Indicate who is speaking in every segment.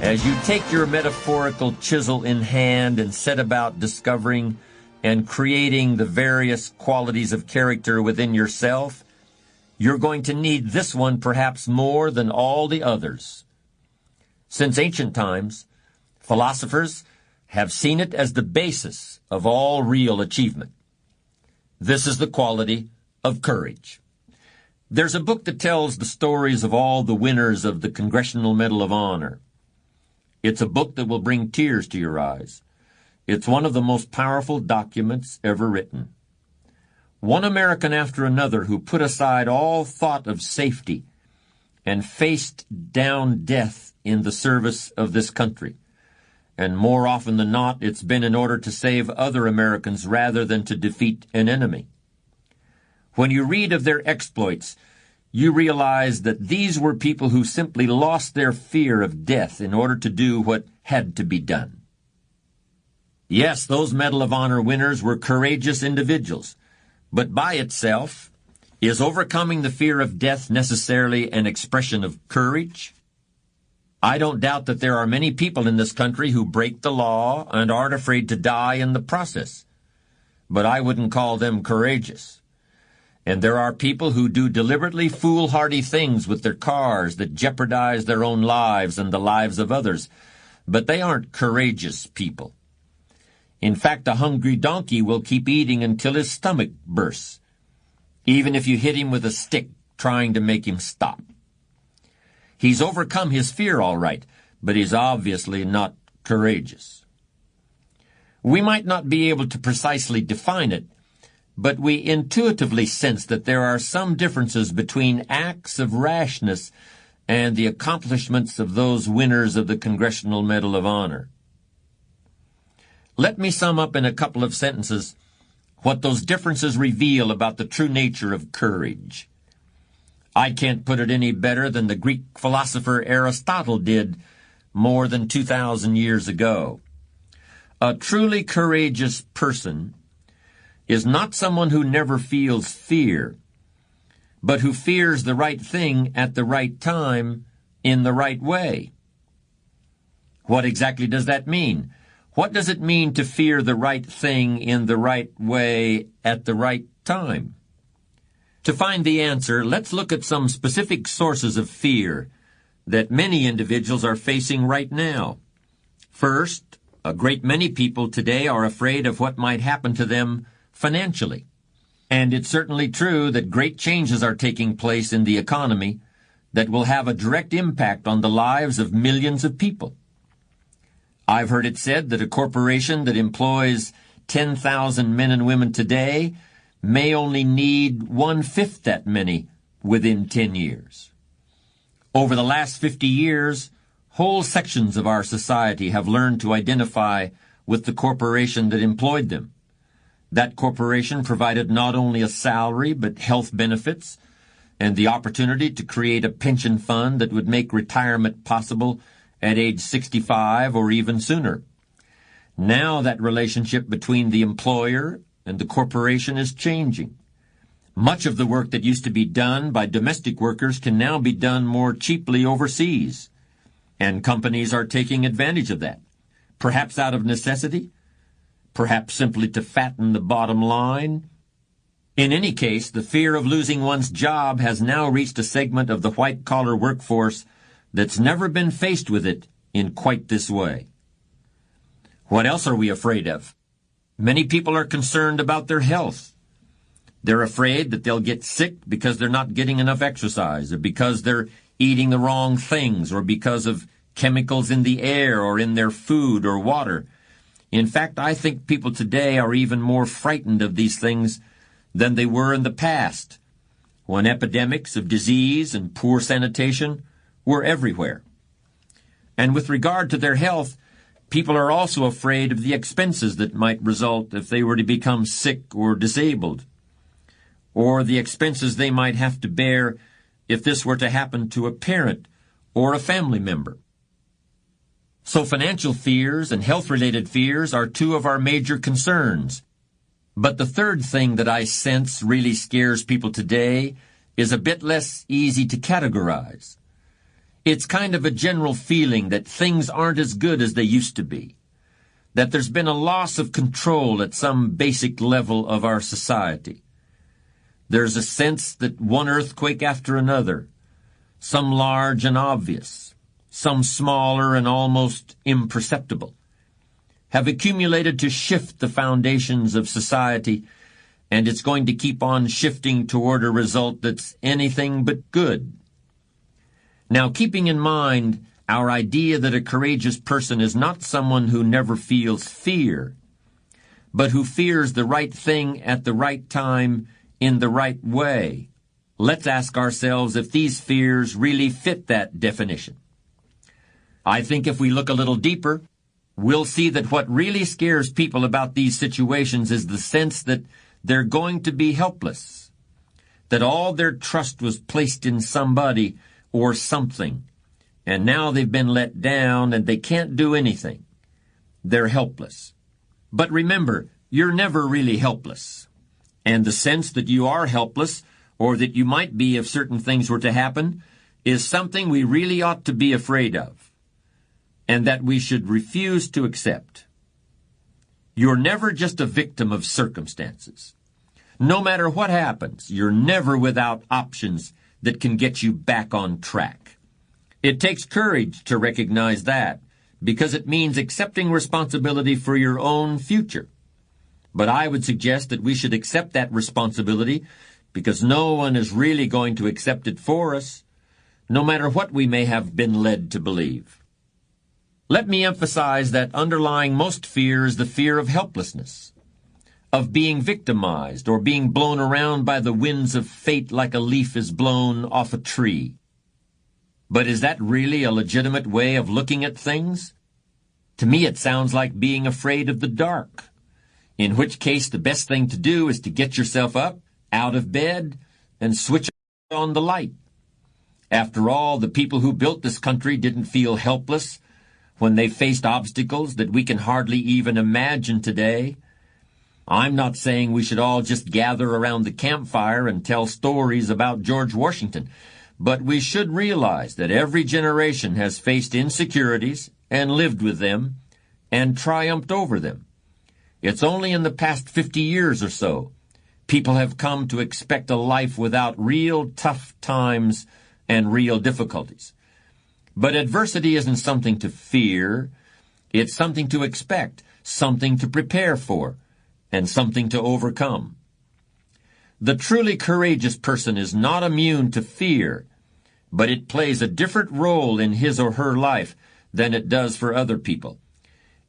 Speaker 1: As you take your metaphorical chisel in hand and set about discovering and creating the various qualities of character within yourself, you're going to need this one perhaps more than all the others. Since ancient times, philosophers have seen it as the basis of all real achievement. This is the quality of courage. There's a book that tells the stories of all the winners of the Congressional Medal of Honor. It's a book that will bring tears to your eyes. It's one of the most powerful documents ever written. One American after another who put aside all thought of safety and faced down death in the service of this country. And more often than not, it's been in order to save other Americans rather than to defeat an enemy. When you read of their exploits, you realize that these were people who simply lost their fear of death in order to do what had to be done. Yes, those Medal of Honor winners were courageous individuals, but by itself, is overcoming the fear of death necessarily an expression of courage? I don't doubt that there are many people in this country who break the law and aren't afraid to die in the process, but I wouldn't call them courageous. And there are people who do deliberately foolhardy things with their cars that jeopardize their own lives and the lives of others, but they aren't courageous people. In fact, a hungry donkey will keep eating until his stomach bursts, even if you hit him with a stick trying to make him stop. He's overcome his fear all right, but he's obviously not courageous. We might not be able to precisely define it, but we intuitively sense that there are some differences between acts of rashness and the accomplishments of those winners of the Congressional Medal of Honor. Let me sum up in a couple of sentences what those differences reveal about the true nature of courage. I can't put it any better than the Greek philosopher Aristotle did more than 2,000 years ago. A truly courageous person is not someone who never feels fear, but who fears the right thing at the right time in the right way. What exactly does that mean? What does it mean to fear the right thing in the right way at the right time? To find the answer, let's look at some specific sources of fear that many individuals are facing right now. First, a great many people today are afraid of what might happen to them financially. And it's certainly true that great changes are taking place in the economy that will have a direct impact on the lives of millions of people. I've heard it said that a corporation that employs 10,000 men and women today may only need 1/5 that many within 10 years. Over the last 50 years, whole sections of our society have learned to identify with the corporation that employed them. That corporation provided not only a salary but health benefits and the opportunity to create a pension fund that would make retirement possible at age 65 or even sooner. Now that relationship between the employer and the corporation is changing. Much of the work that used to be done by domestic workers can now be done more cheaply overseas, and companies are taking advantage of that, perhaps out of necessity, perhaps simply to fatten the bottom line. In any case, the fear of losing one's job has now reached a segment of the white-collar workforce that's never been faced with it in quite this way. What else are we afraid of? Many people are concerned about their health. They're afraid that they'll get sick because they're not getting enough exercise, or because they're eating the wrong things, or because of chemicals in the air or in their food or water. In fact, I think people today are even more frightened of these things than they were in the past, when epidemics of disease and poor sanitation were everywhere. And with regard to their health, people are also afraid of the expenses that might result if they were to become sick or disabled, or the expenses they might have to bear if this were to happen to a parent or a family member. So financial fears and health-related fears are two of our major concerns. But the third thing that I sense really scares people today is a bit less easy to categorize. It's kind of a general feeling that things aren't as good as they used to be, that there's been a loss of control at some basic level of our society. There's a sense that one earthquake after another, some large and obvious, some smaller and almost imperceptible, have accumulated to shift the foundations of society, and it's going to keep on shifting toward a result that's anything but good. Now, keeping in mind our idea that a courageous person is not someone who never feels fear, but who fears the right thing at the right time in the right way, let's ask ourselves if these fears really fit that definition. I think if we look a little deeper, we'll see that what really scares people about these situations is the sense that they're going to be helpless, that all their trust was placed in somebody or something, and now they've been let down and they can't do anything. They're helpless. But remember, you're never really helpless. And the sense that you are helpless, or that you might be if certain things were to happen, is something we really ought to be afraid of, and that we should refuse to accept. You're never just a victim of circumstances. No matter what happens, you're never without options that can get you back on track. It takes courage to recognize that, because it means accepting responsibility for your own future. But I would suggest that we should accept that responsibility because no one is really going to accept it for us, no matter what we may have been led to believe. Let me emphasize that underlying most fear is the fear of helplessness, of being victimized or being blown around by the winds of fate like a leaf is blown off a tree. But is that really a legitimate way of looking at things? To me, it sounds like being afraid of the dark, in which case the best thing to do is to get yourself up, out of bed, and switch on the light. After all, the people who built this country didn't feel helpless when they faced obstacles that we can hardly even imagine today. I'm not saying we should all just gather around the campfire and tell stories about George Washington, but we should realize that every generation has faced insecurities and lived with them and triumphed over them. It's only in the past 50 years or so people have come to expect a life without real tough times and real difficulties. But adversity isn't something to fear. It's something to expect, something to prepare for, and something to overcome. The truly courageous person is not immune to fear, but it plays a different role in his or her life than it does for other people.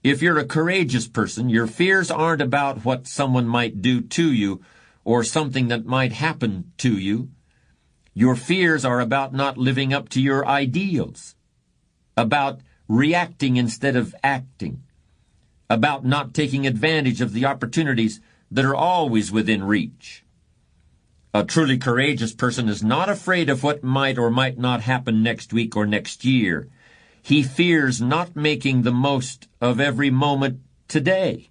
Speaker 1: If you're a courageous person, your fears aren't about what someone might do to you or something that might happen to you. Your fears are about not living up to your ideals, about reacting instead of acting, about not taking advantage of the opportunities that are always within reach. A truly courageous person is not afraid of what might or might not happen next week or next year. He fears not making the most of every moment today.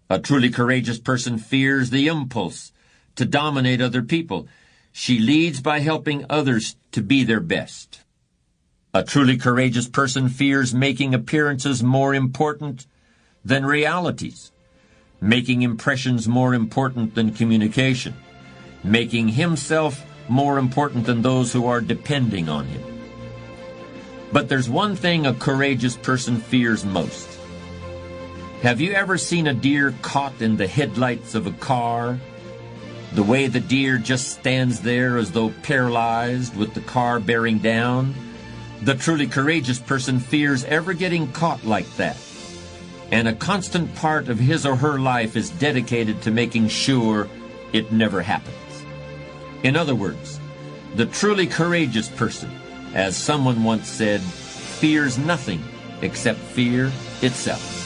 Speaker 1: A truly courageous person fears the impulse to dominate other people. She leads by helping others to be their best. A truly courageous person fears making appearances more important than realities, making impressions more important than communication, making himself more important than those who are depending on him. But there's one thing a courageous person fears most. Have you ever seen a deer caught in the headlights of a car? The way the deer just stands there as though paralyzed with the car bearing down? The truly courageous person fears ever getting caught like that. And a constant part of his or her life is dedicated to making sure it never happens. In other words, the truly courageous person, as someone once said, fears nothing except fear itself.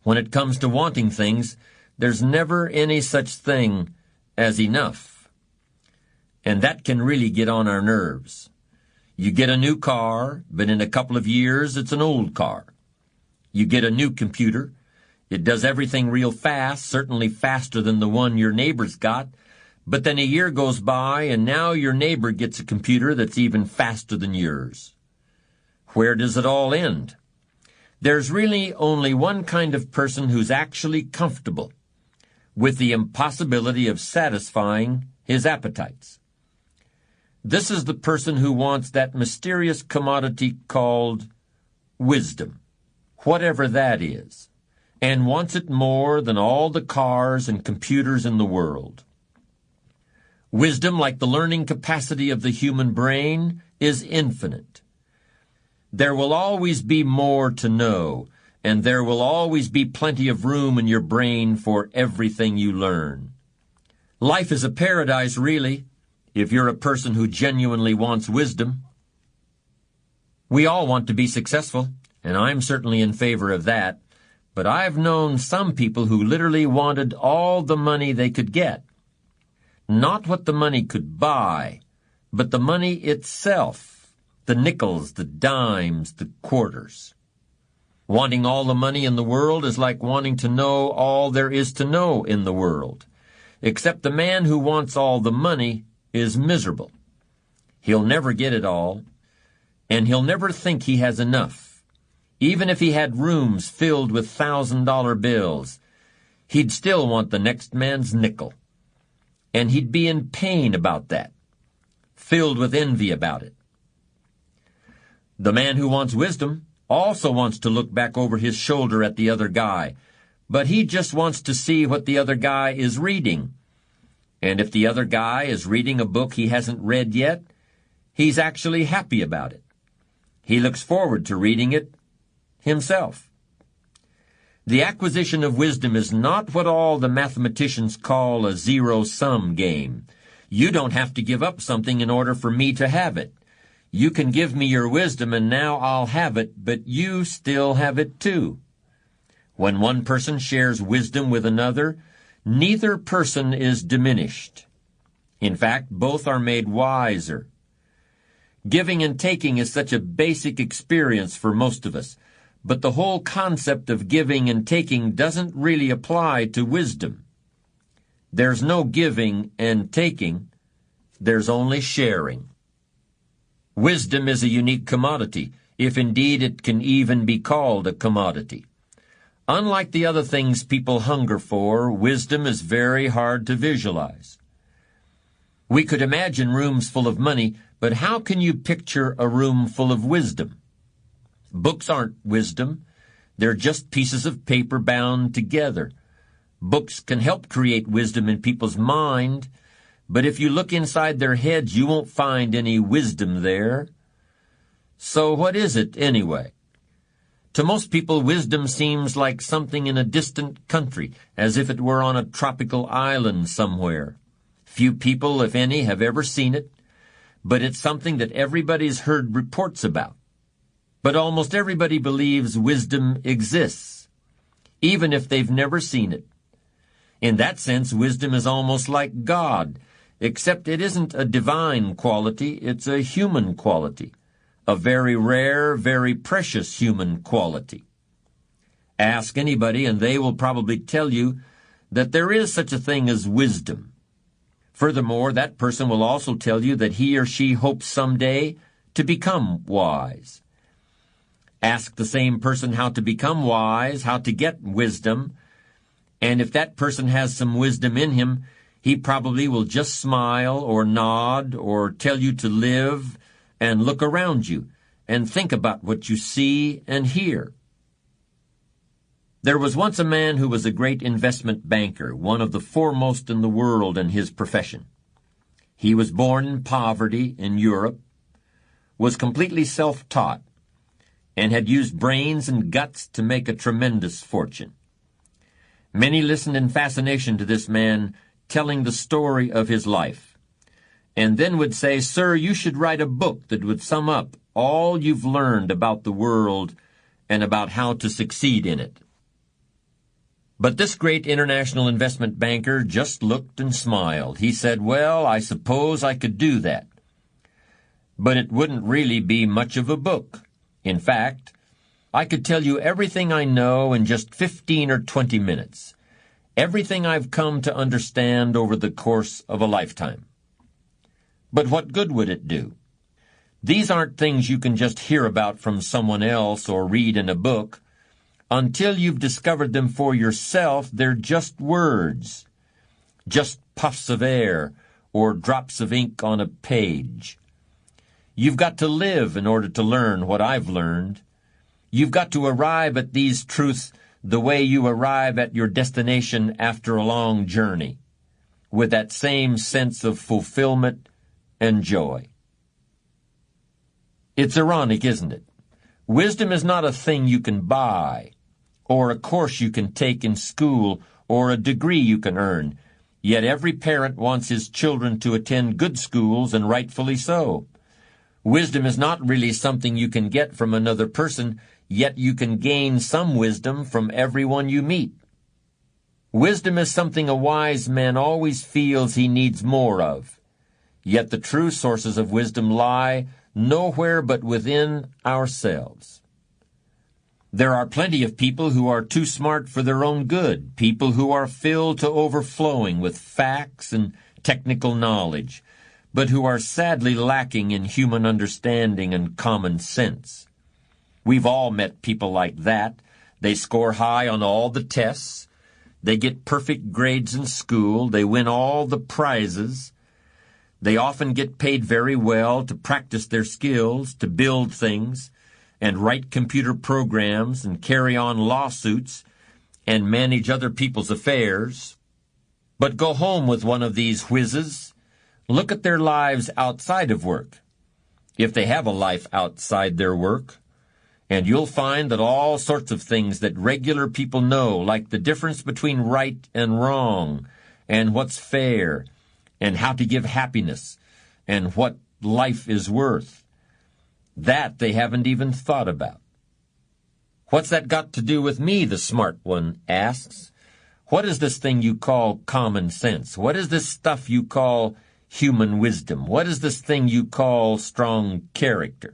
Speaker 1: When it comes to wanting things, there's never any such thing as enough. And that can really get on our nerves. You get a new car, but in a couple of years it's an old car. You get a new computer. It does everything real fast, certainly faster than the one your neighbor's got, But then a year goes by, and now your neighbor gets a computer that's even faster than yours. Where does it all end? There's really only one kind of person who's actually comfortable with the impossibility of satisfying his appetites. This is the person who wants that mysterious commodity called wisdom, whatever that is, and wants it more than all the cars and computers in the world. Wisdom, like the learning capacity of the human brain, is infinite. There will always be more to know, and there will always be plenty of room in your brain for everything you learn. Life is a paradise, really, if you're a person who genuinely wants wisdom. We all want to be successful, and I'm certainly in favor of that, but I've known some people who literally wanted all the money they could get. Not what the money could buy, but the money itself, the nickels, the dimes, the quarters. Wanting all the money in the world is like wanting to know all there is to know in the world, except the man who wants all the money is miserable. He'll never get it all, and he'll never think he has enough. Even if he had rooms filled with $1,000 bills, he'd still want the next man's nickel. And he'd be in pain about that, filled with envy about it. The man who wants wisdom also wants to look back over his shoulder at the other guy, but he just wants to see what the other guy is reading. And if the other guy is reading a book he hasn't read yet, he's actually happy about it. He looks forward to reading it himself. The acquisition of wisdom is not what all the mathematicians call a zero-sum game. You don't have to give up something in order for me to have it. You can give me your wisdom and now I'll have it, but you still have it too. When one person shares wisdom with another, neither person is diminished. In fact, both are made wiser. Giving and taking is such a basic experience for most of us, but the whole concept of giving and taking doesn't really apply to wisdom. There's no giving and taking, there's only sharing. Wisdom is a unique commodity, if indeed it can even be called a commodity. Unlike the other things people hunger for, wisdom is very hard to visualize. We could imagine rooms full of money, but how can you picture a room full of wisdom? Books aren't wisdom. They're just pieces of paper bound together. Books can help create wisdom in people's mind, but if you look inside their heads, you won't find any wisdom there. So what is it anyway? To most people, wisdom seems like something in a distant country, as if it were on a tropical island somewhere. Few people, if any, have ever seen it, but it's something that everybody's heard reports about. But almost everybody believes wisdom exists, even if they've never seen it. In that sense, wisdom is almost like God, except it isn't a divine quality, it's a human quality, a very rare, very precious human quality. Ask anybody and they will probably tell you that there is such a thing as wisdom. Furthermore, that person will also tell you that he or she hopes someday to become wise. Ask the same person how to become wise, how to get wisdom, and if that person has some wisdom in him, he probably will just smile or nod or tell you to live and look around you and think about what you see and hear. There was once a man who was a great investment banker, one of the foremost in the world in his profession. He was born in poverty in Europe, was completely self-taught, and had used brains and guts to make a tremendous fortune. Many listened in fascination to this man telling the story of his life, and then would say, "Sir, you should write a book that would sum up all you've learned about the world and about how to succeed in it." But this great international investment banker just looked and smiled. He said, "Well, I suppose I could do that. But it wouldn't really be much of a book. In fact, I could tell you everything I know in just 15 or 20 minutes. everything I've come to understand over the course of a lifetime. But what good would it do? These aren't things you can just hear about from someone else or read in a book. Until you've discovered them for yourself, they're just words, just puffs of air or drops of ink on a page. You've got to live in order to learn what I've learned. You've got to arrive at these truths the way you arrive at your destination after a long journey, with that same sense of fulfillment and joy. It's ironic, isn't it? Wisdom is not a thing you can buy, or a course you can take in school, or a degree you can earn. Yet every parent wants his children to attend good schools, and rightfully so. Wisdom is not really something you can get from another person, yet you can gain some wisdom from everyone you meet. Wisdom is something a wise man always feels he needs more of. Yet the true sources of wisdom lie nowhere but within ourselves. There are plenty of people who are too smart for their own good, people who are filled to overflowing with facts and technical knowledge, but who are sadly lacking in human understanding and common sense. We've all met people like that. They score high on all the tests. They get perfect grades in school. They win all the prizes. They often get paid very well to practice their skills, to build things, and write computer programs, and carry on lawsuits, and manage other people's affairs. But go home with one of these whizzes. Look at their lives outside of work, if they have a life outside their work, and you'll find that all sorts of things that regular people know, like the difference between right and wrong, and what's fair, and how to give happiness, and what life is worth, that they haven't even thought about. What's that got to do with me, the smart one asks. What is this thing you call common sense? What is this stuff you call human wisdom? What is this thing you call strong character?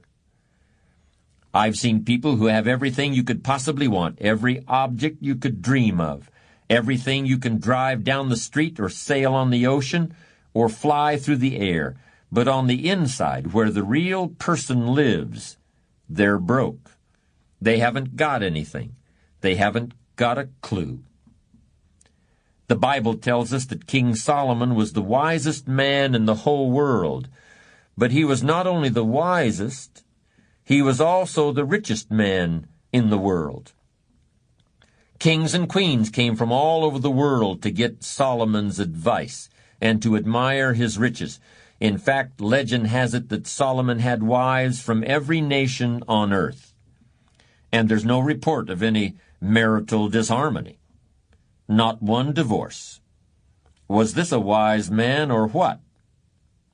Speaker 1: I've seen people who have everything you could possibly want, every object you could dream of, everything you can drive down the street or sail on the ocean or fly through the air. But on the inside, where the real person lives, they're broke. They haven't got anything. They haven't got a clue. The Bible tells us that King Solomon was the wisest man in the whole world. But he was not only the wisest, he was also the richest man in the world. Kings and queens came from all over the world to get Solomon's advice and to admire his riches. In fact, legend has it that Solomon had wives from every nation on earth. And there's no report of any marital disharmony. Not one divorce. Was this a wise man or what?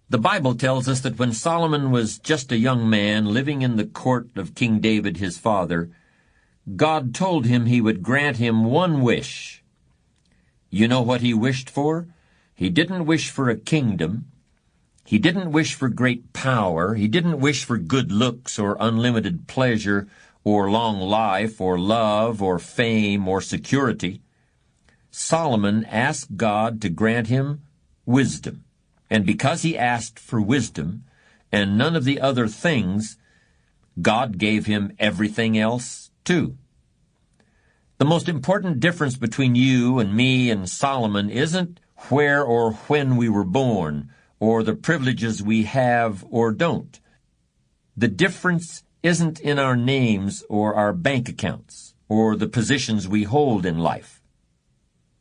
Speaker 1: The Bible tells us that when Solomon was just a young man living in the court of King David his father, God told him he would grant him one wish. You know what he wished for? He didn't wish for a kingdom. He didn't wish for great power. He didn't wish for good looks or unlimited pleasure or long life or love or fame or security. Solomon asked God to grant him wisdom. And because he asked for wisdom and none of the other things, God gave him everything else too. The most important difference between you and me and Solomon isn't where or when we were born, or the privileges we have or don't. The difference isn't in our names or our bank accounts, or the positions we hold in life.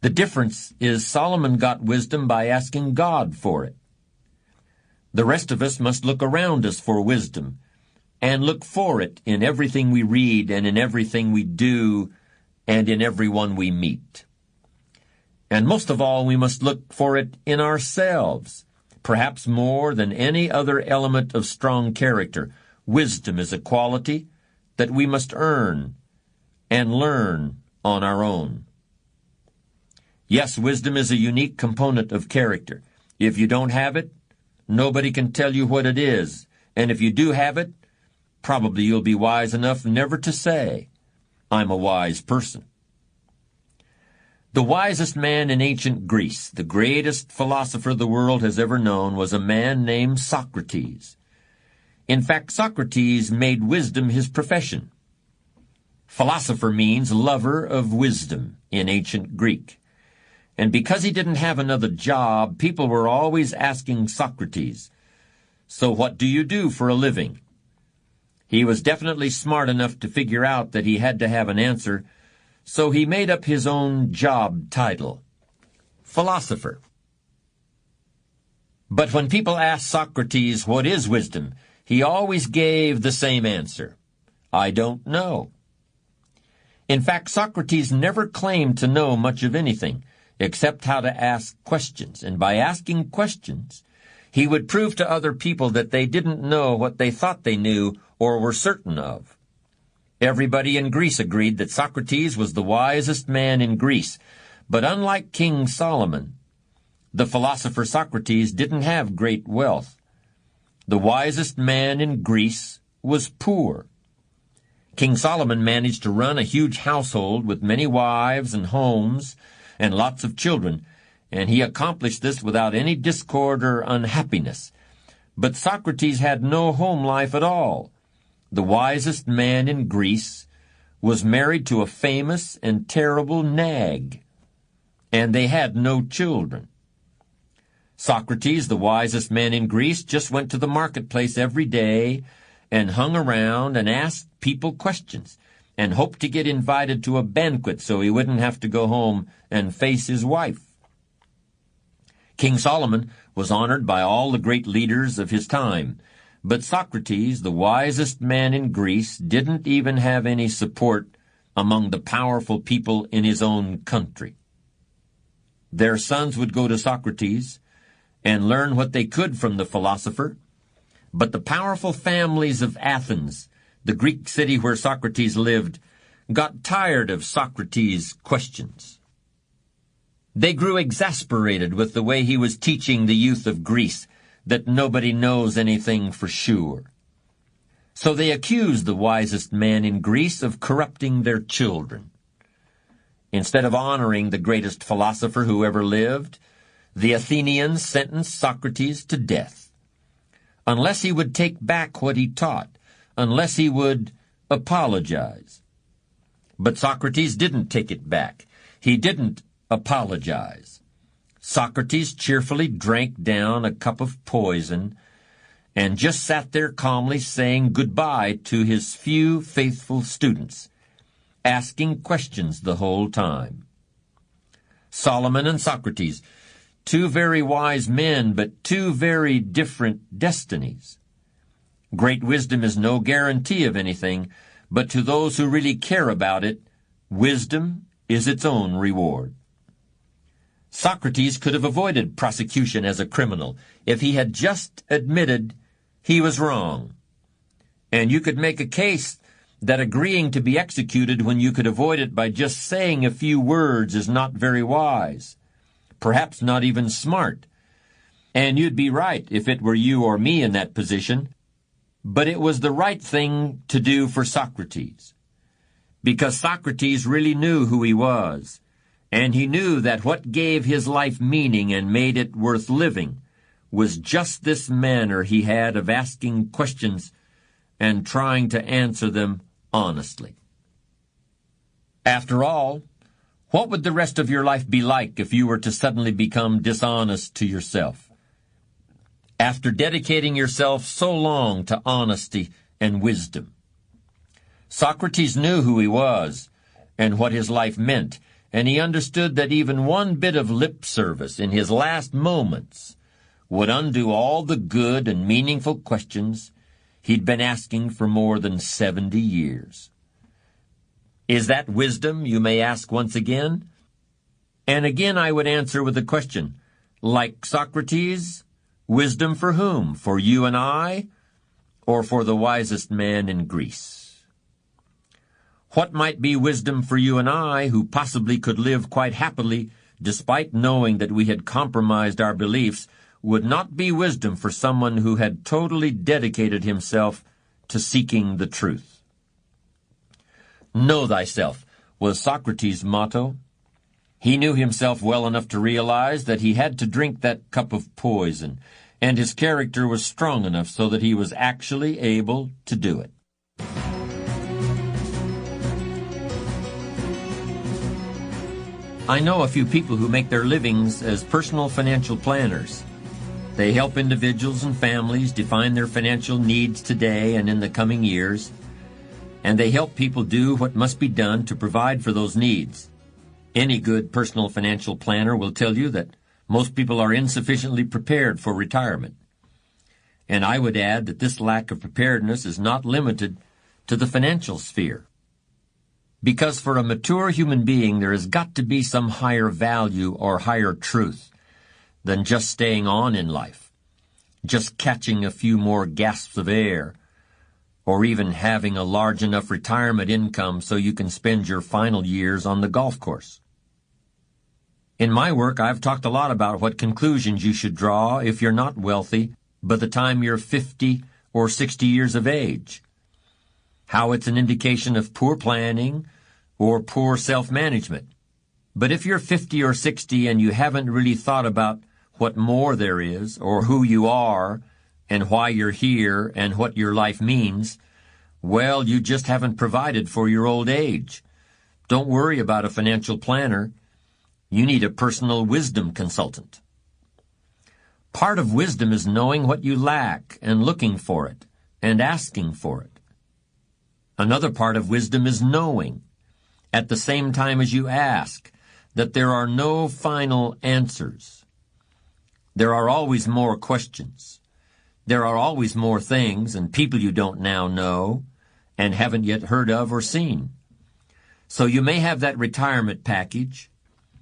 Speaker 1: The difference is Solomon got wisdom by asking God for it. The rest of us must look around us for wisdom, and look for it in everything we read and in everything we do and in everyone we meet. And most of all, we must look for it in ourselves, perhaps more than any other element of strong character. Wisdom is a quality that we must earn and learn on our own. Yes, wisdom is a unique component of character. If you don't have it, nobody can tell you what it is. And if you do have it, probably you'll be wise enough never to say, "I'm a wise person." The wisest man in ancient Greece, the greatest philosopher the world has ever known, was a man named Socrates. In fact, Socrates made wisdom his profession. Philosopher means lover of wisdom in ancient Greek. And because he didn't have another job, people were always asking Socrates, "So what do you do for a living?" He was definitely smart enough to figure out that he had to have an answer, so he made up his own job title, philosopher. But when people asked Socrates, "What is wisdom?" he always gave the same answer, "I don't know." In fact, Socrates never claimed to know much of anything, except how to ask questions, and by asking questions, he would prove to other people that they didn't know what they thought they knew or were certain of. Everybody in Greece agreed that Socrates was the wisest man in Greece, but unlike King Solomon, the philosopher Socrates didn't have great wealth. The wisest man in Greece was poor. King Solomon managed to run a huge household with many wives and homes and lots of children, and he accomplished this without any discord or unhappiness. But Socrates had no home life at all. The wisest man in Greece was married to a famous and terrible nag, and they had no children. Socrates, the wisest man in Greece, just went to the marketplace every day and hung around and asked people questions and hoped to get invited to a banquet so he wouldn't have to go home and face his wife. King Solomon was honored by all the great leaders of his time, but Socrates, the wisest man in Greece, didn't even have any support among the powerful people in his own country. Their sons would go to Socrates and learn what they could from the philosopher, but the powerful families of Athens, the Greek city where Socrates lived, got tired of Socrates' questions. They grew exasperated with the way he was teaching the youth of Greece that nobody knows anything for sure. So they accused the wisest man in Greece of corrupting their children. Instead of honoring the greatest philosopher who ever lived, the Athenians sentenced Socrates to death, unless he would take back what he taught, unless he would apologize. But Socrates didn't take it back. He didn't apologize. Socrates cheerfully drank down a cup of poison and just sat there calmly saying goodbye to his few faithful students, asking questions the whole time. Solomon and Socrates, two very wise men, but two very different destinies. Great wisdom is no guarantee of anything, but to those who really care about it, wisdom is its own reward. Socrates could have avoided prosecution as a criminal if he had just admitted he was wrong. And you could make a case that agreeing to be executed when you could avoid it by just saying a few words is not very wise, perhaps not even smart. And you'd be right if it were you or me in that position. But it was the right thing to do for Socrates, because Socrates really knew who he was, and he knew that what gave his life meaning and made it worth living was just this manner he had of asking questions and trying to answer them honestly. After all, what would the rest of your life be like if you were to suddenly become dishonest to yourself? After dedicating yourself so long to honesty and wisdom. Socrates knew who he was and what his life meant, and he understood that even one bit of lip service in his last moments would undo all the good and meaningful questions he'd been asking for more than 70 years. Is that wisdom, you may ask once again? And again I would answer with a question. Like Socrates, wisdom for whom? For you and I, or for the wisest man in Greece? What might be wisdom for you and I, who possibly could live quite happily despite knowing that we had compromised our beliefs, would not be wisdom for someone who had totally dedicated himself to seeking the truth. Know thyself was Socrates' motto. He knew himself well enough to realize that he had to drink that cup of poison, and his character was strong enough so that he was actually able to do it. I know a few people who make their livings as personal financial planners. They help individuals and families define their financial needs today and in the coming years, and they help people do what must be done to provide for those needs. Any good personal financial planner will tell you that most people are insufficiently prepared for retirement. And I would add that this lack of preparedness is not limited to the financial sphere. Because for a mature human being, there has got to be some higher value or higher truth than just staying on in life, just catching a few more gasps of air, or even having a large enough retirement income so you can spend your final years on the golf course. In my work, I've talked a lot about what conclusions you should draw if you're not wealthy by the time you're 50 or 60 years of age. How it's an indication of poor planning or poor self-management. But if you're 50 or 60 and you haven't really thought about what more there is, or who you are, and why you're here, and what your life means, well, you just haven't provided for your old age. Don't worry about a financial planner. You need a personal wisdom consultant. Part of wisdom is knowing what you lack and looking for it and asking for it. Another part of wisdom is knowing, at the same time as you ask, that there are no final answers. There are always more questions. There are always more things and people you don't now know and haven't yet heard of or seen. So you may have that retirement package.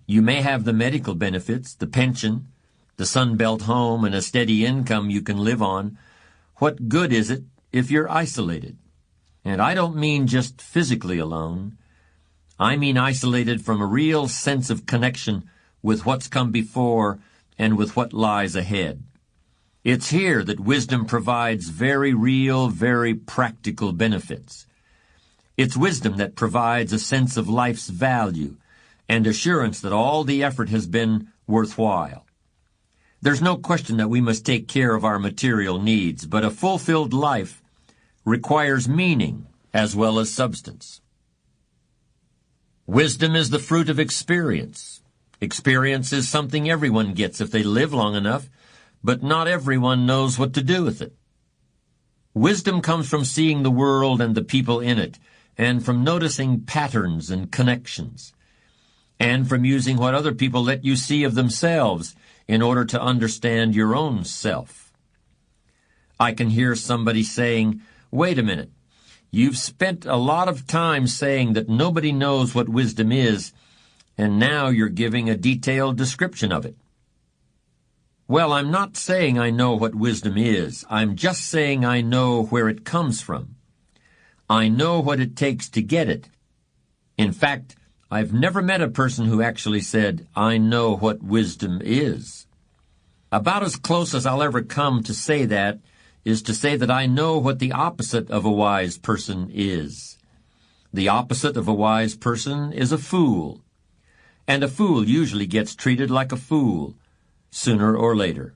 Speaker 1: You may have the medical benefits, the pension, the Sunbelt home, and a steady income you can live on. What good is it if you're isolated? And I don't mean just physically alone. I mean isolated from a real sense of connection with what's come before and with what lies ahead. It's here that wisdom provides very real, very practical benefits. It's wisdom that provides a sense of life's value and assurance that all the effort has been worthwhile. There's no question that we must take care of our material needs, but a fulfilled life requires meaning as well as substance. Wisdom is the fruit of experience. Experience is something everyone gets if they live long enough, but not everyone knows what to do with it. Wisdom comes from seeing the world and the people in it, and from noticing patterns and connections, and from using what other people let you see of themselves in order to understand your own self. I can hear somebody saying, "Wait a minute, you've spent a lot of time saying that nobody knows what wisdom is, and now you're giving a detailed description of it." Well, I'm not saying I know what wisdom is. I'm just saying I know where it comes from. I know what it takes to get it. In fact, I've never met a person who actually said, "I know what wisdom is." About as close as I'll ever come to say that is to say that I know what the opposite of a wise person is. The opposite of a wise person is a fool. And a fool usually gets treated like a fool, sooner or later.